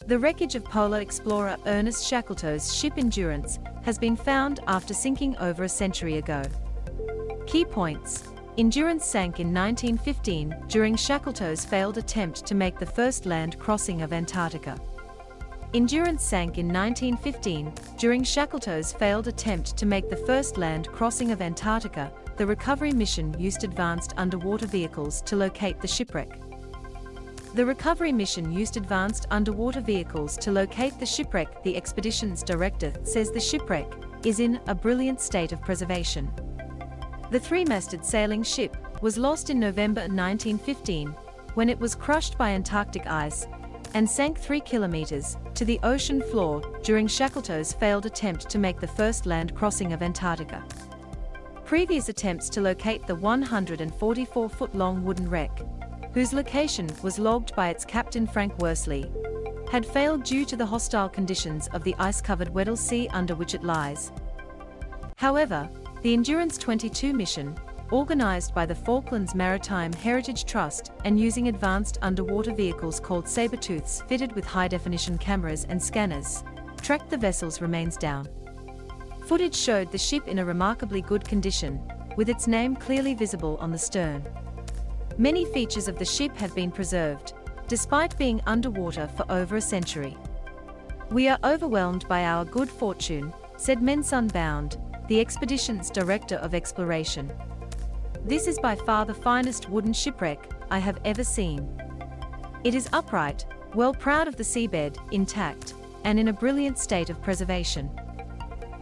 The wreckage of polar explorer Ernest Shackleton's ship Endurance has been found after sinking over a century ago. Key points. Endurance sank in 1915 during Shackleton's failed attempt to make the first land crossing of Antarctica. Endurance sank in 1915 during Shackleton's failed attempt to make the first land crossing of Antarctica. The recovery mission used advanced underwater vehicles to locate the shipwreck. The recovery mission used advanced underwater vehicles to locate the shipwreck. The expedition's director says the shipwreck is in a brilliant state of preservation. The three-masted sailing ship was lost in November 1915 when it was crushed by Antarctic ice and sank 3 kilometres to the ocean floor during Shackleton's failed attempt to make the first land crossing of Antarctica. Previous attempts to locate the 144-foot-long wooden wreck, whose location was logged by its captain Frank Worsley, had failed due to the hostile conditions of the ice-covered Weddell Sea under which it lies. However, the Endurance 22 mission, organized by the Falklands Maritime Heritage Trust and using advanced underwater vehicles called Sabertooths fitted with high-definition cameras and scanners, tracked the vessel's remains down. Footage showed the ship in a remarkably good condition, with its name clearly visible on the stern. Many features of the ship have been preserved, despite being underwater for over a century. "We are overwhelmed by our good fortune," said Mensun Bound, the expedition's director of exploration. "This is by far the finest wooden shipwreck I have ever seen. It is upright, well proud of the seabed, intact, and in a brilliant state of preservation."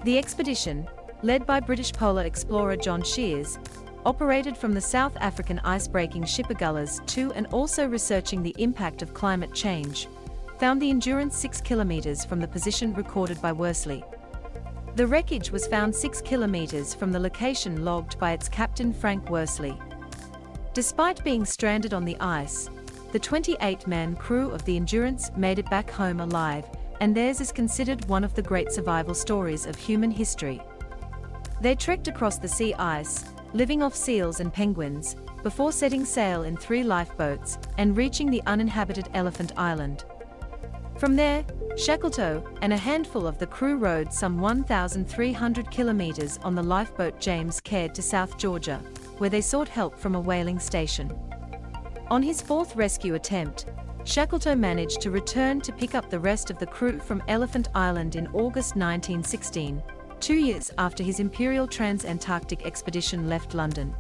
The expedition, led by British polar explorer John Shears, operated from the South African ice-breaking ship Agulhas 2 and also researching the impact of climate change, found the Endurance 6 kilometres from the position recorded by Worsley. The wreckage was found 6 kilometres from the location logged by its captain Frank Worsley. Despite being stranded on the ice, the 28-man crew of the Endurance made it back home alive, and theirs is considered one of the great survival stories of human history. They trekked across the sea ice, living off seals and penguins, before setting sail in 3 lifeboats and reaching the uninhabited Elephant Island. From there, Shackleton and a handful of the crew rowed some 1,300 kilometres on the lifeboat James Caird to South Georgia, where they sought help from a whaling station. On his 4th rescue attempt, Shackleton managed to return to pick up the rest of the crew from Elephant Island in August 1916, 2 years after his Imperial Trans-Antarctic expedition left London.